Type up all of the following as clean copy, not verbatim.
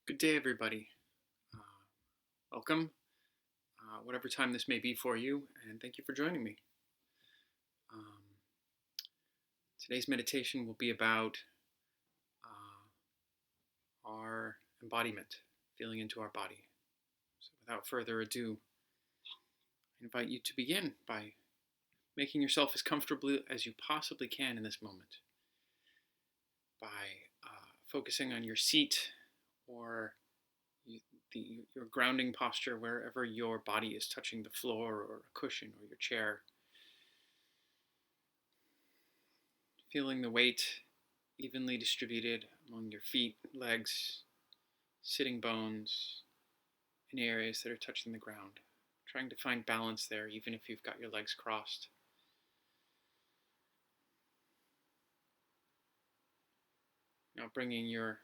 Good day, everybody. Uh, Welcome, whatever time this may be for you, and thank you for joining me. Um, Today's meditation will be about our embodiment, feeling into our body. So, without further ado, I invite you to begin by making yourself as comfortable as you possibly can in this moment, by focusing on your seat or your grounding posture wherever your body is touching the floor or a cushion or your chair. Feeling the weight evenly distributed among your feet, legs, sitting bones, and areas that are touching the ground. Trying to find balance there, even if you've got your legs crossed. Now bringing your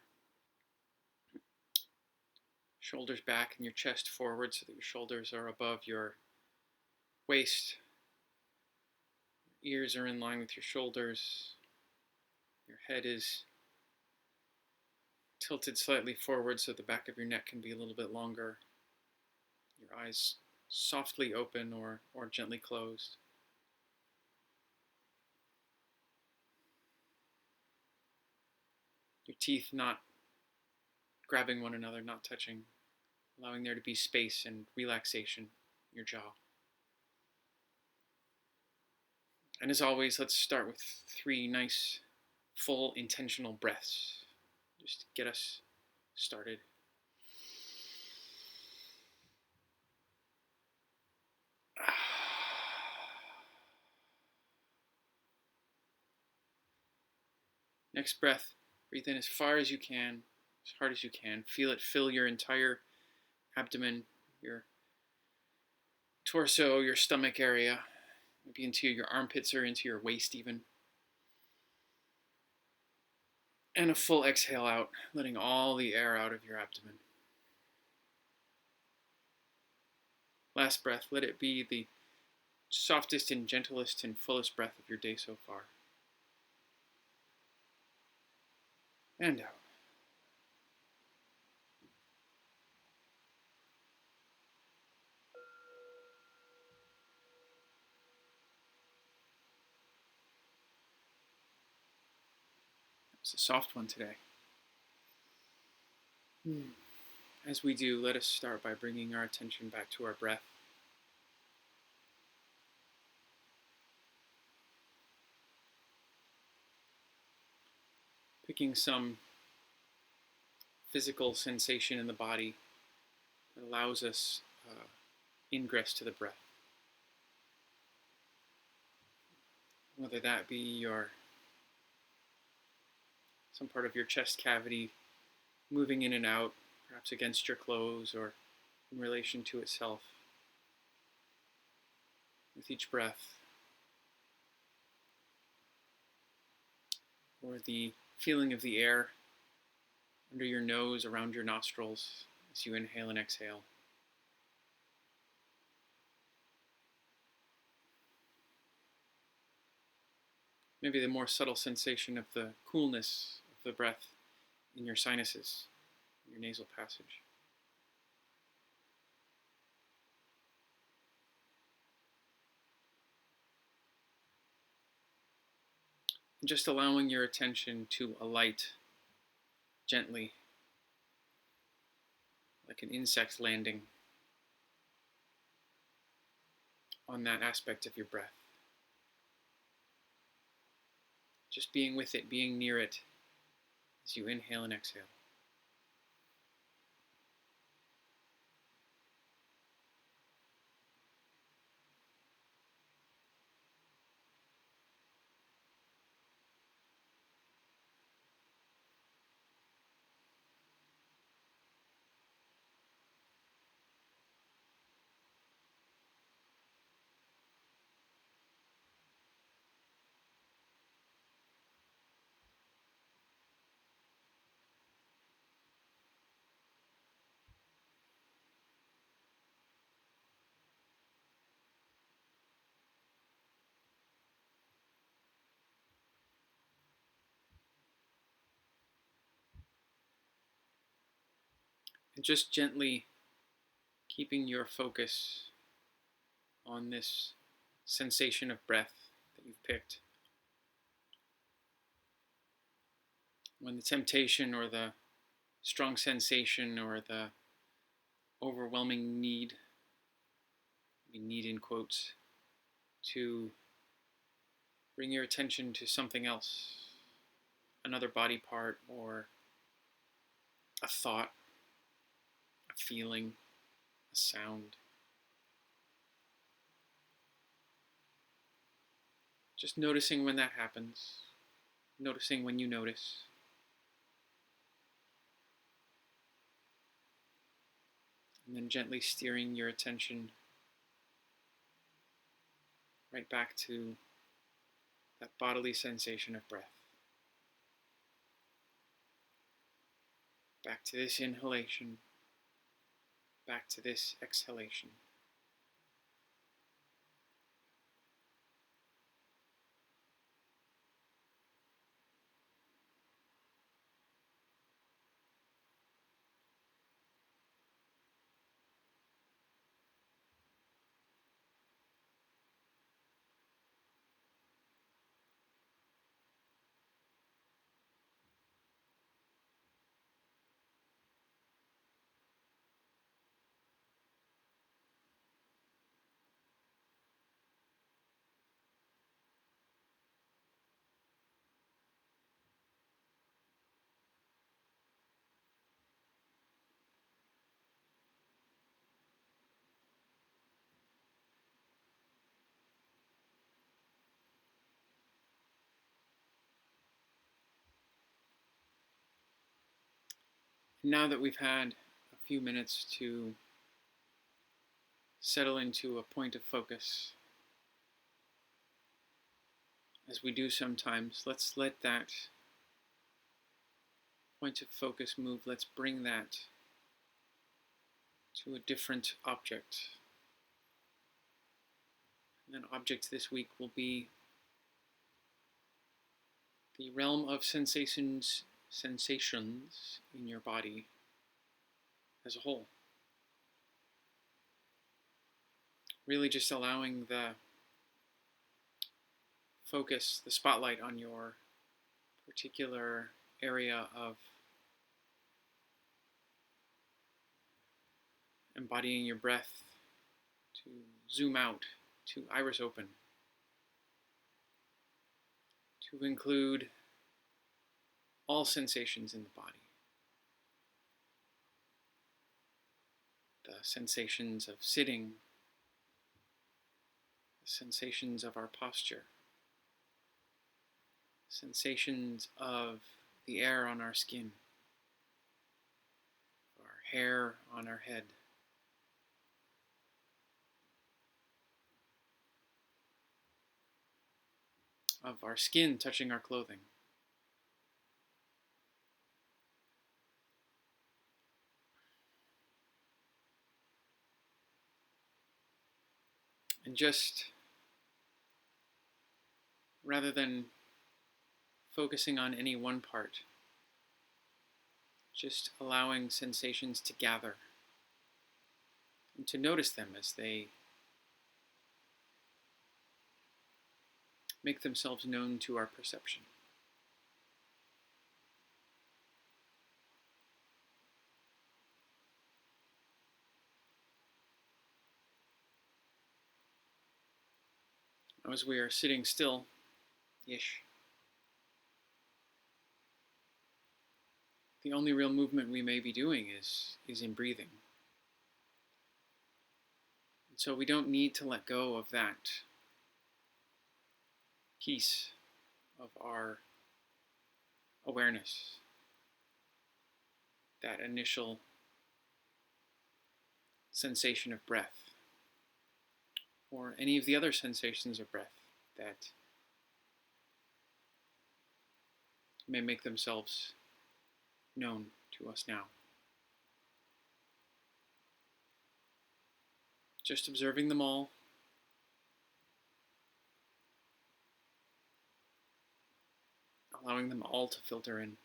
shoulders back and your chest forward so that your shoulders are above your waist. Your ears are in line with your shoulders. Your head is tilted slightly forward so the back of your neck can be a little bit longer. Your eyes softly open or gently closed. Your teeth not grabbing one another, not touching, allowing there to be space and relaxation in your jaw. And as always, let's start with 3 nice, full, intentional breaths, just to get us started. Next breath, breathe in as far as you can, as hard as you can. Feel it fill your entire abdomen, your torso, your stomach area, maybe into your armpits or into your waist even. And a full exhale out, letting all the air out of your abdomen. Last breath, let it be the softest and gentlest and fullest breath of your day so far. And out. It's a soft one today. As we do, let us start by bringing our attention back to our breath. Picking some physical sensation in the body that allows us ingress to the breath. Whether that be some part of your chest cavity moving in and out, perhaps against your clothes or in relation to itself. With each breath, or the feeling of the air under your nose, around your nostrils as you inhale and exhale. Maybe the more subtle sensation of the coolness of the breath in your sinuses, your nasal passage. And just allowing your attention to alight gently, like an insect landing on that aspect of your breath. Just being with it, being near it as you inhale and exhale. And just gently keeping your focus on this sensation of breath that you've picked. When the temptation or the strong sensation or the overwhelming need, need in quotes, to bring your attention to something else, another body part or a thought, a feeling, a sound. Just noticing when that happens, noticing when you notice. And then gently steering your attention right back to that bodily sensation of breath. Back to this inhalation, back to this exhalation. Now that we've had a few minutes to settle into a point of focus, as we do sometimes, let's let that point of focus move. Let's bring that to a different object. And that object this week will be the realm of sensations in your body as a whole. Really just allowing the focus, the spotlight on your particular area of embodying your breath to zoom out, to iris open, to include all sensations in the body. The sensations of sitting, the sensations of our posture, sensations of the air on our skin, our hair on our head, of our skin touching our clothing. And just, rather than focusing on any one part, just allowing sensations to gather and to notice them as they make themselves known to our perception. As we are sitting still-ish, the only real movement we may be doing is in breathing. And so we don't need to let go of that piece of our awareness, that initial sensation of breath, or any of the other sensations of breath that may make themselves known to us now. Just observing them all, allowing them all to filter in.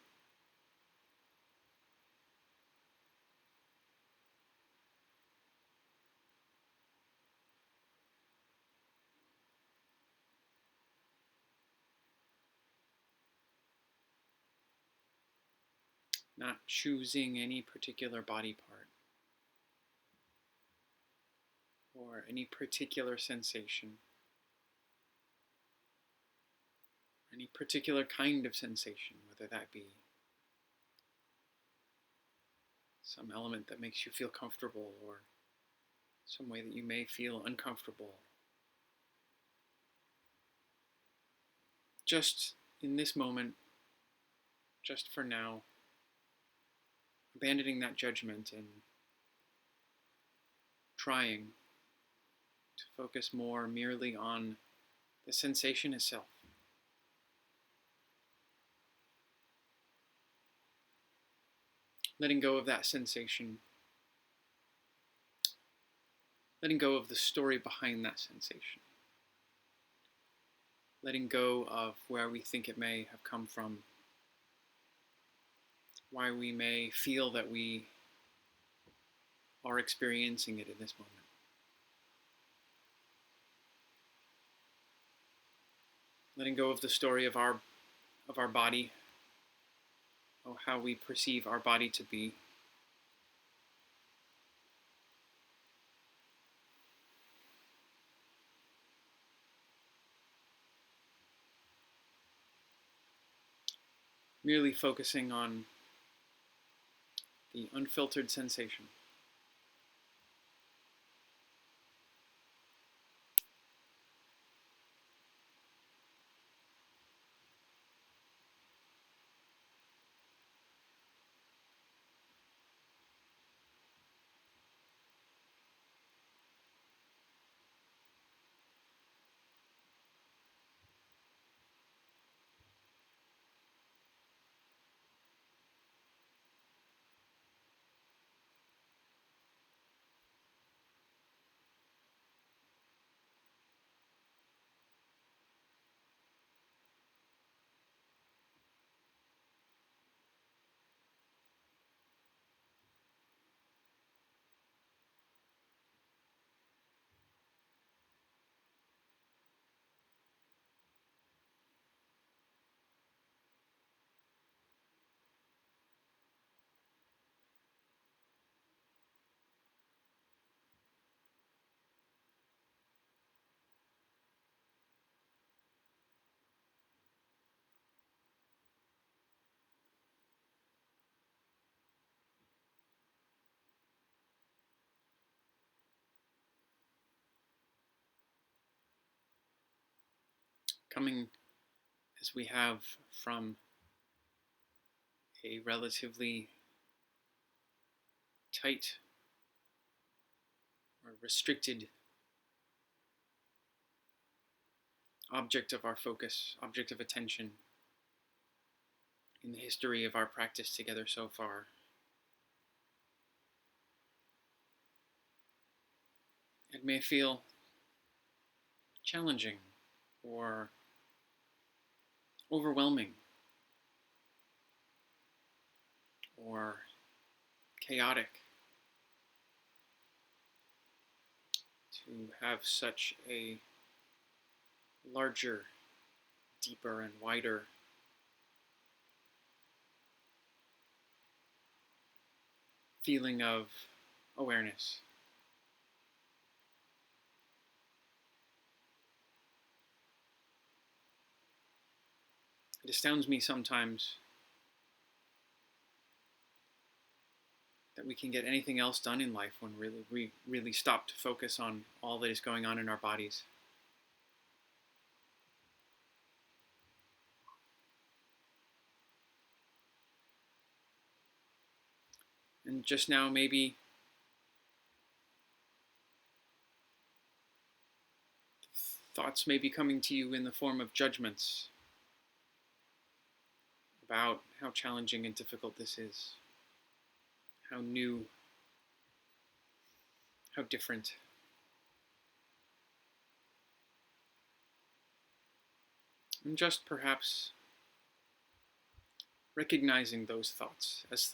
not choosing any particular body part or any particular sensation, any particular kind of sensation, whether that be some element that makes you feel comfortable or some way that you may feel uncomfortable. Just in this moment, just for now, abandoning that judgment and trying to focus more merely on the sensation itself. Letting go of that sensation, letting go of the story behind that sensation, letting go of where we think it may have come from, why we may feel that we are experiencing it in this moment. Letting go of the story of our body, of how we perceive our body to be. Merely focusing on the unfiltered sensation. Coming as we have from a relatively tight or restricted object of our focus, object of attention in the history of our practice together so far. It may feel challenging or overwhelming or chaotic to have such a larger, deeper, and wider feeling of awareness. It astounds me sometimes that we can get anything else done in life when we really stop to focus on all that is going on in our bodies. And just now, maybe thoughts may be coming to you in the form of judgments about how challenging and difficult this is, how new, how different. And just perhaps recognizing those thoughts, as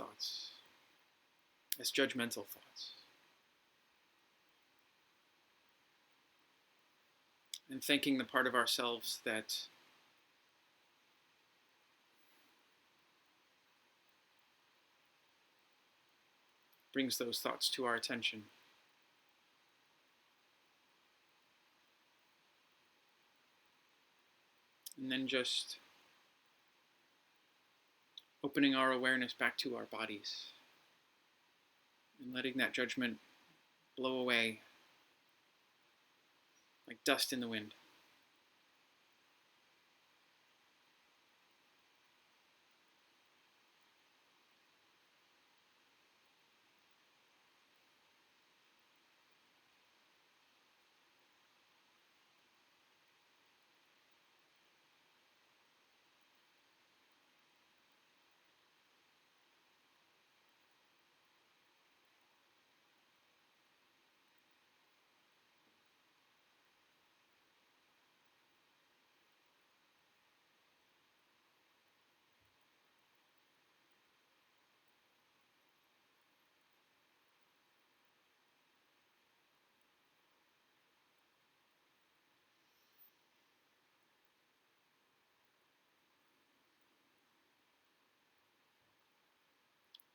judgmental thoughts. And thanking the part of ourselves that brings those thoughts to our attention. And then just opening our awareness back to our bodies and letting that judgment blow away like dust in the wind.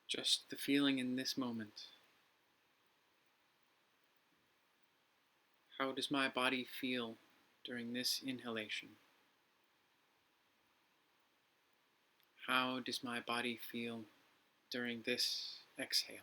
Just the feeling in this moment. How does my body feel during this inhalation? How does my body feel during this exhale?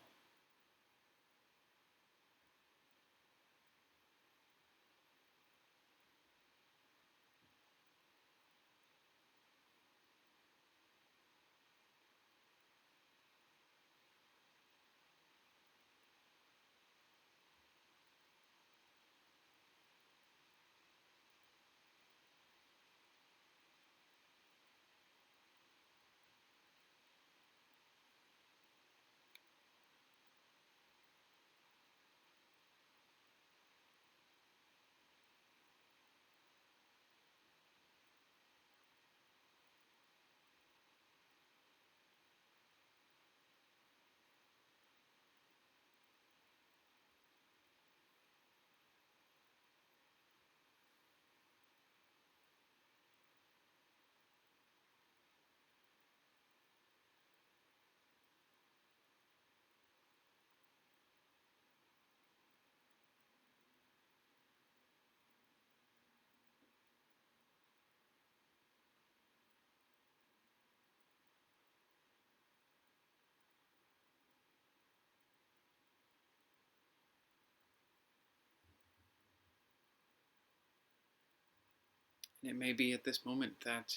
And it may be at this moment that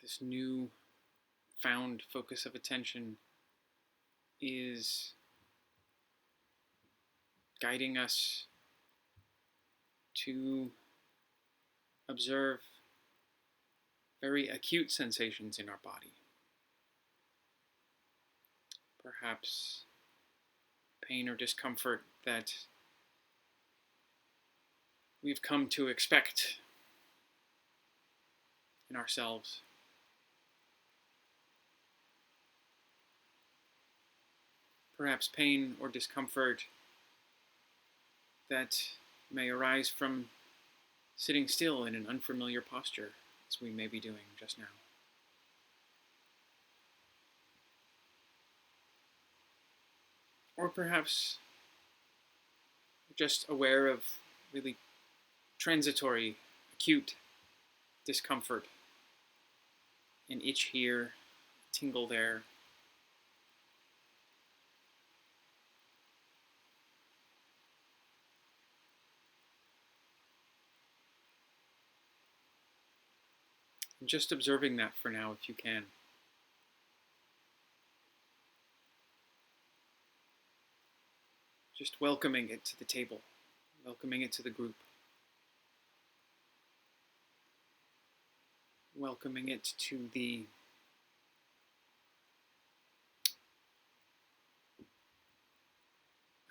this new found focus of attention is guiding us to observe very acute sensations in our body. Perhaps pain or discomfort that we've come to expect in ourselves. Perhaps pain or discomfort that may arise from sitting still in an unfamiliar posture, as we may be doing just now. Or perhaps just aware of really transitory, acute discomfort, an itch here, tingle there. And just observing that for now if you can. Just welcoming it to the table, welcoming it to the group, welcoming it to the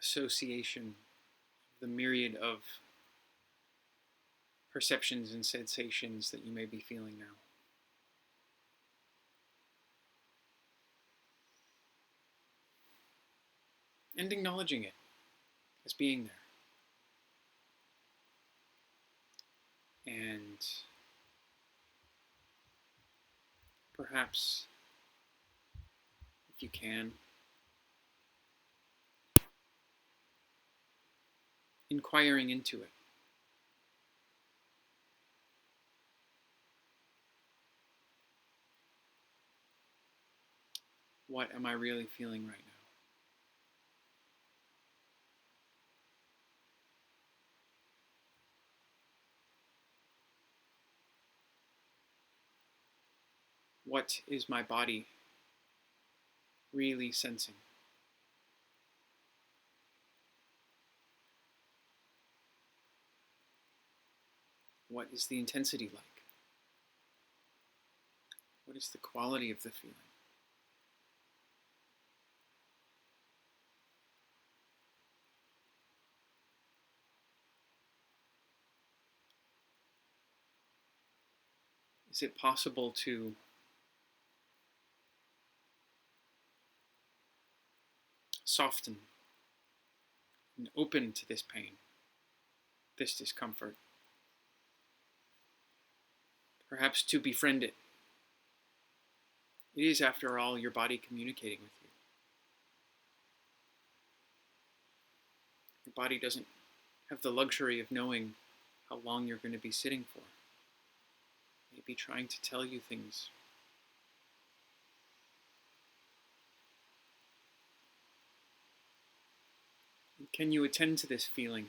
association, the myriad of perceptions and sensations that you may be feeling now. And acknowledging it as being there. And perhaps if you can. Inquiring into it. What am I really feeling right now? What is my body really sensing? What is the intensity like? What is the quality of the feeling? Is it possible to soften and open to this pain, this discomfort? Perhaps to befriend it. It is, after all, your body communicating with you. Your body doesn't have the luxury of knowing how long you're going to be sitting for. Maybe trying to tell you things. Can you attend to this feeling?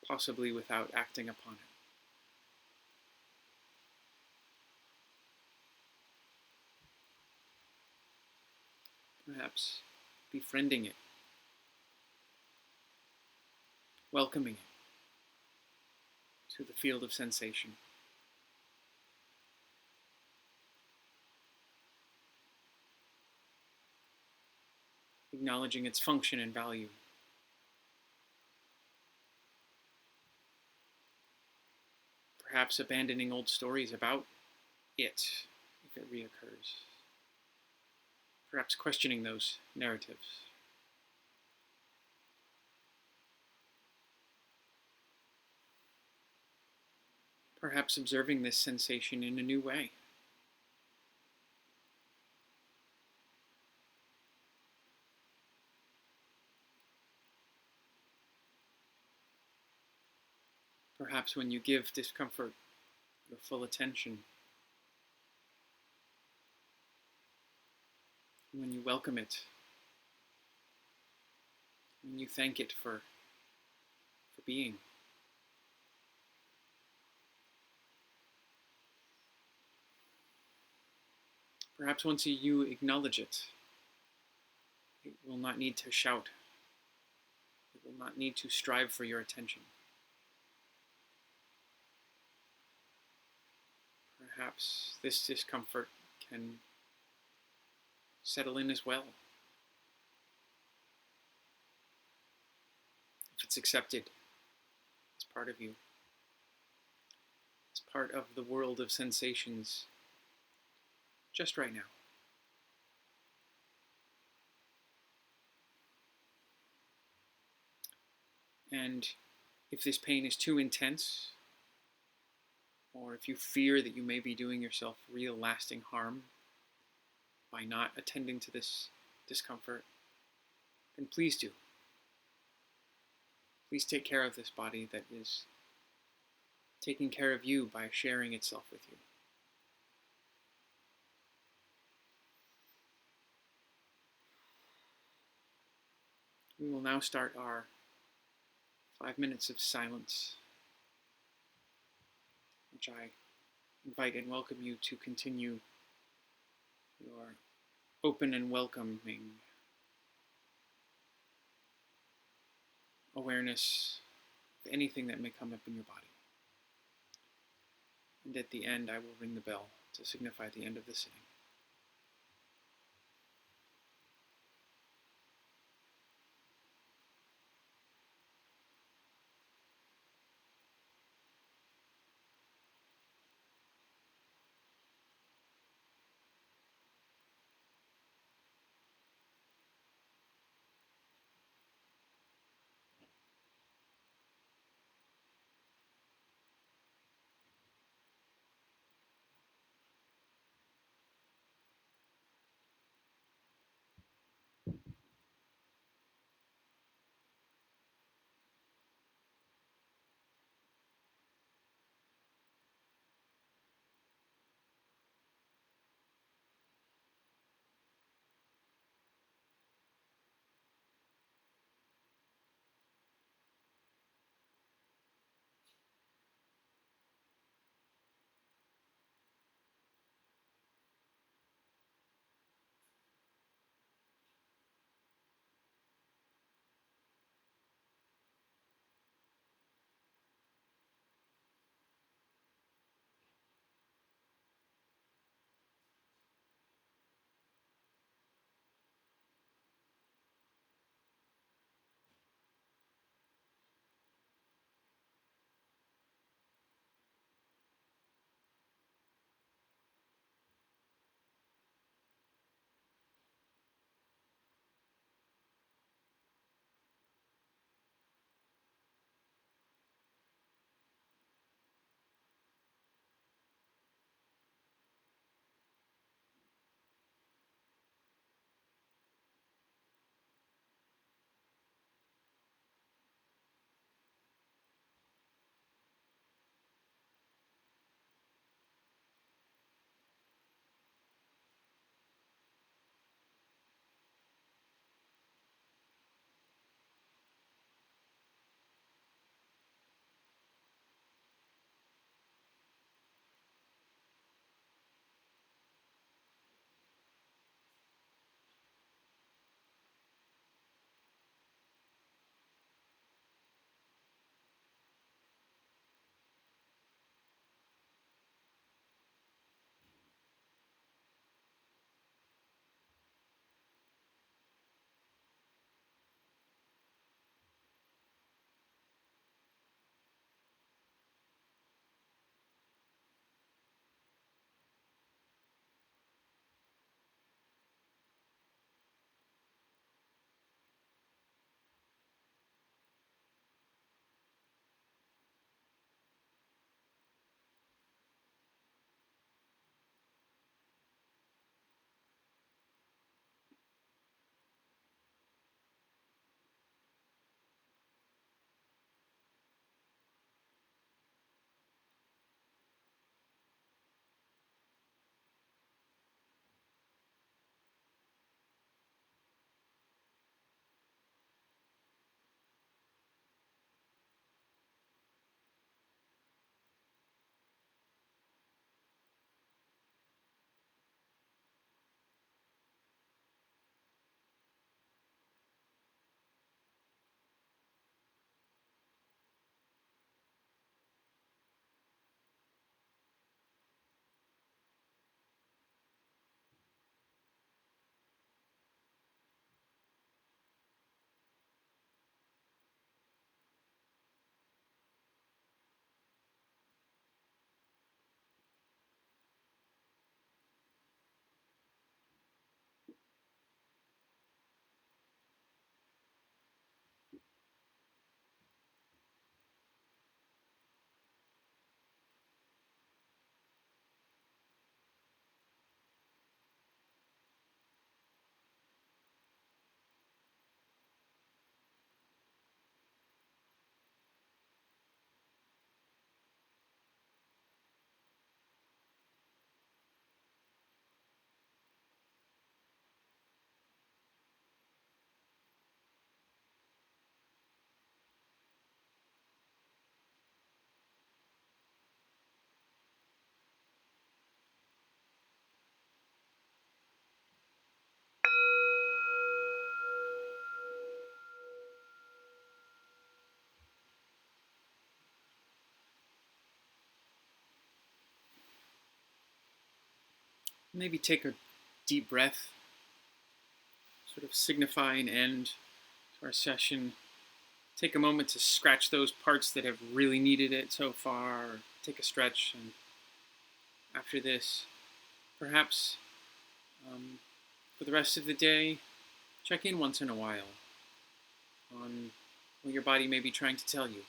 Possibly without acting upon it. Perhaps befriending it, welcoming it to the field of sensation. Acknowledging its function and value. Perhaps abandoning old stories about it if it reoccurs. Perhaps questioning those narratives. Perhaps observing this sensation in a new way. Perhaps when you give discomfort your full attention, when you welcome it, when you thank it for being. Perhaps once you acknowledge it, it will not need to shout. It will not need to strive for your attention. Perhaps this discomfort can settle in as well. If it's accepted as part of you, as part of the world of sensations just right now. And if this pain is too intense, or if you fear that you may be doing yourself real lasting harm by not attending to this discomfort, then please do. Please take care of this body that is taking care of you by sharing itself with you. We will now start our 5 minutes of silence, which I invite and welcome you to continue your open and welcoming awareness of anything that may come up in your body. And at the end, I will ring the bell to signify the end of the sitting. Maybe take a deep breath, sort of signify an end to our session. Take a moment to scratch those parts that have really needed it so far, or take a stretch, and after this, perhaps for the rest of the day, check in once in a while on what your body may be trying to tell you.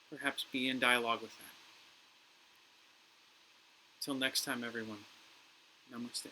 Perhaps be in dialogue with that. Until next time, everyone, namaste.